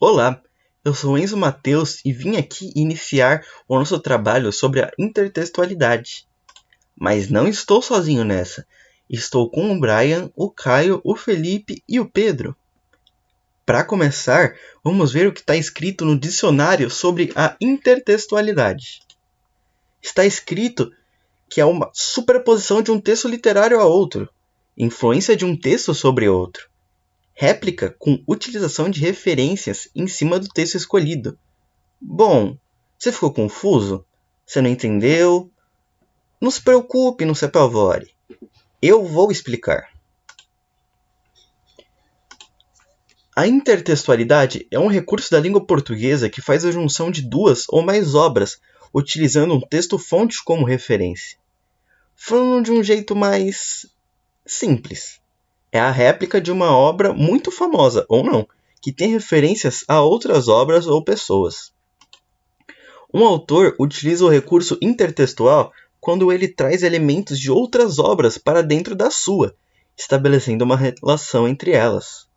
Olá, eu sou Enzo Mateus e vim aqui iniciar o nosso trabalho sobre a intertextualidade. Mas não estou sozinho nessa. Estou com o Brian, o Caio, o Felipe e o Pedro. Para começar, vamos ver o que está escrito no dicionário sobre a intertextualidade. Está escrito que é uma superposição de um texto literário a outro, influência de um texto sobre outro, réplica com utilização de referências em cima do texto escolhido. Bom, você ficou confuso? Você não entendeu? Não se preocupe, não se apavore. Eu vou explicar. A intertextualidade é um recurso da língua portuguesa que faz a junção de duas ou mais obras, utilizando um texto-fonte como referência. Falando de um jeito mais simples, é a réplica de uma obra muito famosa, ou não, que tem referências a outras obras ou pessoas. Um autor utiliza o recurso intertextual quando ele traz elementos de outras obras para dentro da sua, estabelecendo uma relação entre elas.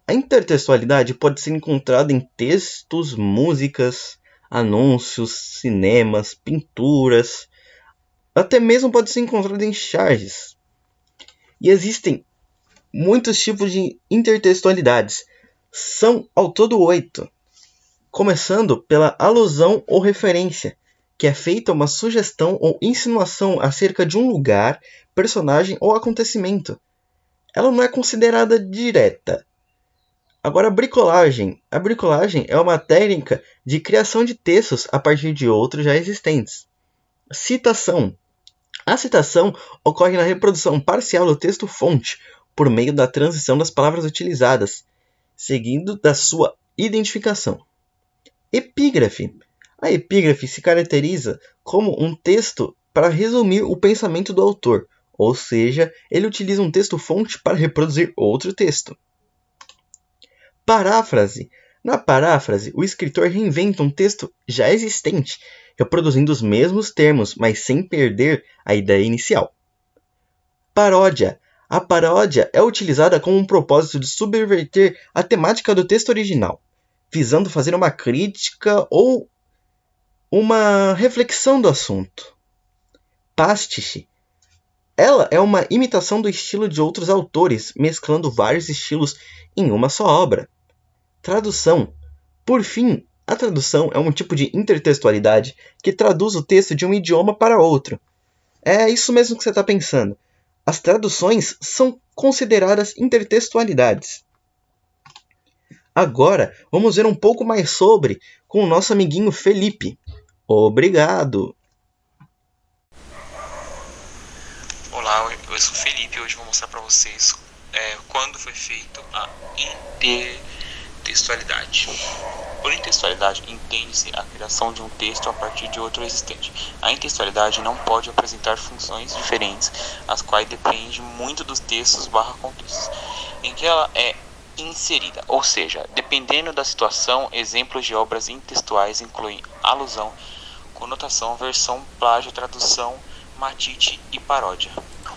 A intertextualidade pode ser encontrada em textos, músicas, anúncios, cinemas, pinturas, até mesmo pode ser encontrada em charges. E existem muitos tipos de intertextualidades. São ao todo 8. Começando pela alusão ou referência, que é feita uma sugestão ou insinuação acerca de um lugar, personagem ou acontecimento. Ela não é considerada direta. Agora, a bricolagem. A bricolagem é uma técnica de criação de textos a partir de outros já existentes. Citação. A citação ocorre na reprodução parcial do texto-fonte, por meio da transição das palavras utilizadas, seguindo da sua identificação. Epígrafe. A epígrafe se caracteriza como um texto para resumir o pensamento do autor, ou seja, ele utiliza um texto-fonte para reproduzir outro texto. Paráfrase. Na paráfrase, o escritor reinventa um texto já existente, reproduzindo os mesmos termos, mas sem perder a ideia inicial. Paródia. A paródia é utilizada com um propósito de subverter a temática do texto original, visando fazer uma crítica ou uma reflexão do assunto. Pastiche. Ela é uma imitação do estilo de outros autores, mesclando vários estilos em uma só obra. Tradução. Por fim, a tradução é um tipo de intertextualidade que traduz o texto de um idioma para outro. É isso mesmo que você está pensando. As traduções são consideradas intertextualidades. Agora, vamos ver um pouco mais sobre com o nosso amiguinho Felipe. Obrigado! Olá, eu sou o Felipe e hoje vou mostrar para vocês quando foi feito a intertextualidade. Por intertextualidade, entende-se a criação de um texto a partir de outro existente. A intertextualidade não pode apresentar funções diferentes, as quais dependem muito dos textos/contextos em que ela é inserida. Ou seja, dependendo da situação, exemplos de obras intertextuais incluem alusão, conotação, versão, plágio, tradução, matite e paródia.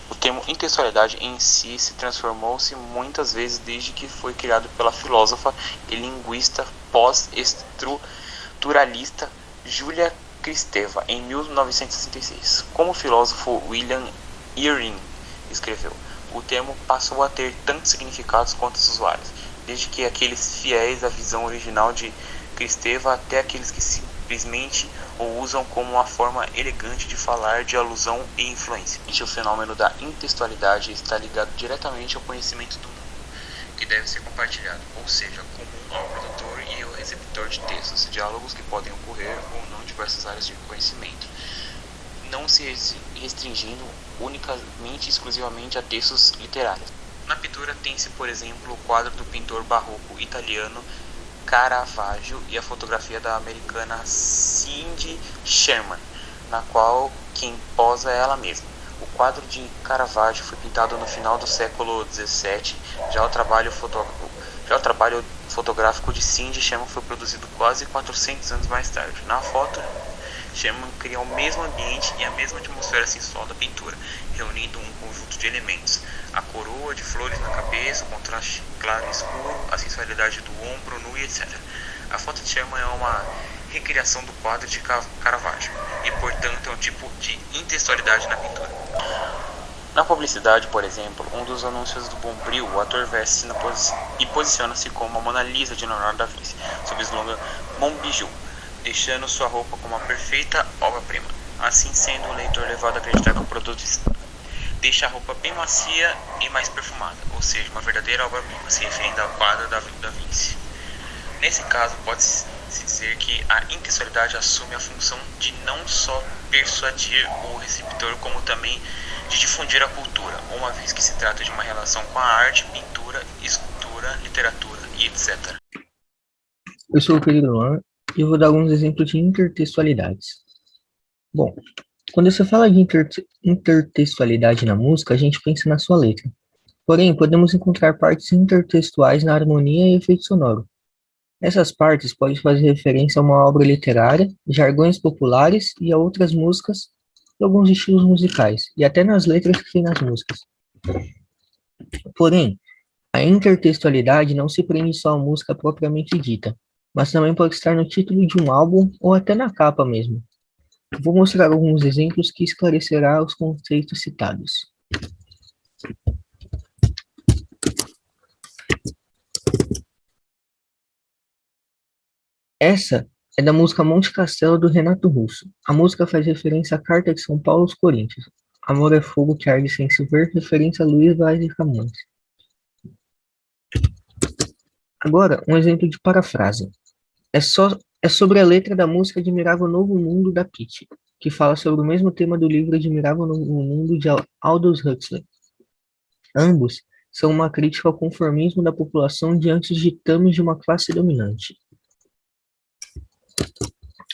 O termo intertextualidade em si se transformou-se muitas vezes desde que foi criado pela filósofa e linguista pós-estruturalista Julia Kristeva em 1966. Como o filósofo William Irwin escreveu, o termo passou a ter tantos significados quanto os usuários, desde que aqueles fiéis à visão original de Kristeva até aqueles que simplesmente o usam como uma forma elegante de falar de alusão e influência. O fenômeno da intertextualidade está ligado diretamente ao conhecimento do mundo, que deve ser compartilhado, ou seja, comum ao produtor e ao receptor de textos, diálogos que podem ocorrer ou não em diversas áreas de conhecimento, não se restringindo unicamente e exclusivamente a textos literários. Na pintura tem-se, por exemplo, o quadro do pintor barroco italiano Caravaggio e a fotografia da americana Cindy Sherman, na qual quem posa é ela mesma. O quadro de Caravaggio foi pintado no final do século XVII, já o trabalho fotográfico de Cindy Sherman foi produzido quase 400 anos mais tarde. Na foto Sherman cria o mesmo ambiente e a mesma atmosfera sensual da pintura, reunindo um conjunto de elementos: a coroa de flores na cabeça, o contraste claro e escuro, a sensualidade do ombro nu e etc. A foto de Sherman é uma recriação do quadro de Caravaggio e, portanto, é um tipo de intextualidade na pintura. Na publicidade, por exemplo, um dos anúncios do Bombril, o ator veste-se e posiciona-se como a Mona Lisa de Leonardo da Vinci, sob o slogan Mon Bijou, deixando sua roupa como uma perfeita obra-prima. Assim sendo, o leitor levado a acreditar que o produto deixa a roupa bem macia e mais perfumada, ou seja, uma verdadeira obra-prima, se referindo ao quadro da Vinci. Nesse caso, pode-se dizer que a intextualidade assume a função de não só persuadir o receptor, como também de difundir a cultura, uma vez que se trata de uma relação com a arte, pintura, escultura, literatura e etc. Eu sou o Pedro Luan e eu vou dar alguns exemplos de intertextualidades. Bom, quando você fala de intertextualidade na música, a gente pensa na sua letra. Porém, podemos encontrar partes intertextuais na harmonia e efeito sonoro. Essas partes podem fazer referência a uma obra literária, jargões populares e a outras músicas e alguns estilos musicais, e até nas letras que tem nas músicas. Porém, a intertextualidade não se prende só à música propriamente dita, mas também pode estar no título de um álbum ou até na capa mesmo. Vou mostrar alguns exemplos que esclarecerá os conceitos citados. Essa é da música Monte Castelo do Renato Russo. A música faz referência à carta de São Paulo aos Coríntios. Amor é fogo que arde sem se ver, referência a Luiz Vaz de Camões. Agora, um exemplo de parafrase. É sobre a letra da música Admirável Novo Mundo da Pitty, que fala sobre o mesmo tema do livro Admirável Novo Mundo de Aldous Huxley. Ambos são uma crítica ao conformismo da população diante dos ditames de uma classe dominante.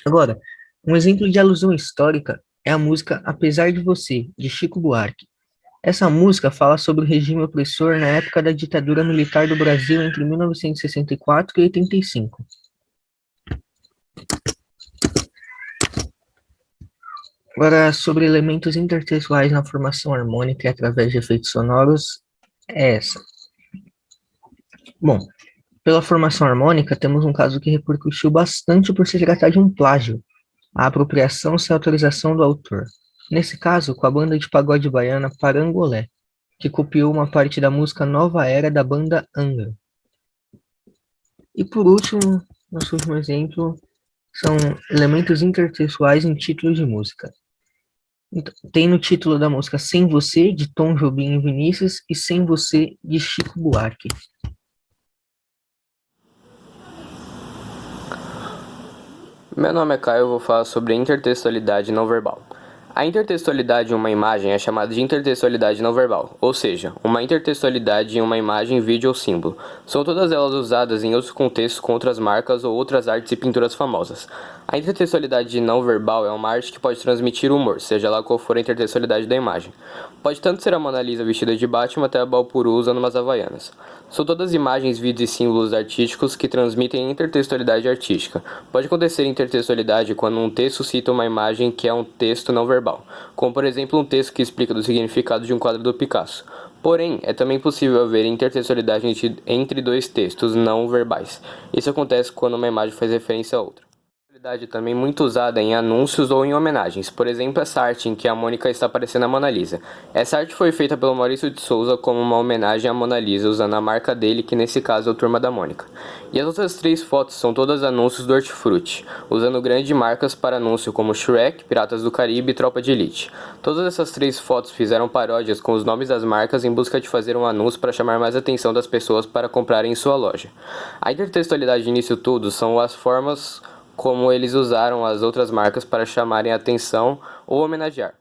Agora, um exemplo de alusão histórica é a música Apesar de Você, de Chico Buarque. Essa música fala sobre o regime opressor na época da ditadura militar do Brasil entre 1964 e 85. Agora, sobre elementos intertextuais na formação harmônica e através de efeitos sonoros, é essa. Bom, pela formação harmônica, temos um caso que repercutiu bastante por se tratar de um plágio, a apropriação sem autorização do autor. Nesse caso, com a banda de pagode baiana Parangolé, que copiou uma parte da música Nova Era da banda Angra. E por último, nosso último exemplo, são elementos intertextuais em títulos de música. Então, tem no título da música Sem Você, de Tom Jobim e Vinícius, e Sem Você, de Chico Buarque. Meu nome é Caio e eu vou falar sobre intertextualidade não verbal. A intertextualidade em uma imagem é chamada de intertextualidade não verbal, ou seja, uma intertextualidade em uma imagem, vídeo ou símbolo. São todas elas usadas em outros contextos com outras marcas ou outras artes e pinturas famosas. A intertextualidade não verbal é uma arte que pode transmitir humor, seja lá qual for a intertextualidade da imagem. Pode tanto ser a Mona Lisa vestida de Batman até a Balpuru usando umas havaianas. São todas imagens, vídeos e símbolos artísticos que transmitem intertextualidade artística. Pode acontecer intertextualidade quando um texto cita uma imagem que é um texto não verbal, como por exemplo um texto que explica do significado de um quadro do Picasso. Porém, é também possível haver intertextualidade entre dois textos não verbais. Isso acontece quando uma imagem faz referência a outra. Também muito usada em anúncios ou em homenagens, por exemplo essa arte em que a Mônica está aparecendo a Mona Lisa. Essa arte foi feita pelo Maurício de Souza como uma homenagem à Mona Lisa, usando a marca dele, que nesse caso é o Turma da Mônica. E as outras 3 fotos são todas anúncios do Hortifruti, usando grandes marcas para anúncio como Shrek, Piratas do Caribe e Tropa de Elite. Todas essas 3 fotos fizeram paródias com os nomes das marcas em busca de fazer um anúncio para chamar mais atenção das pessoas para comprarem em sua loja. A intertextualidade nisso tudo são as formas como eles usaram as outras marcas para chamarem a atenção ou homenagear.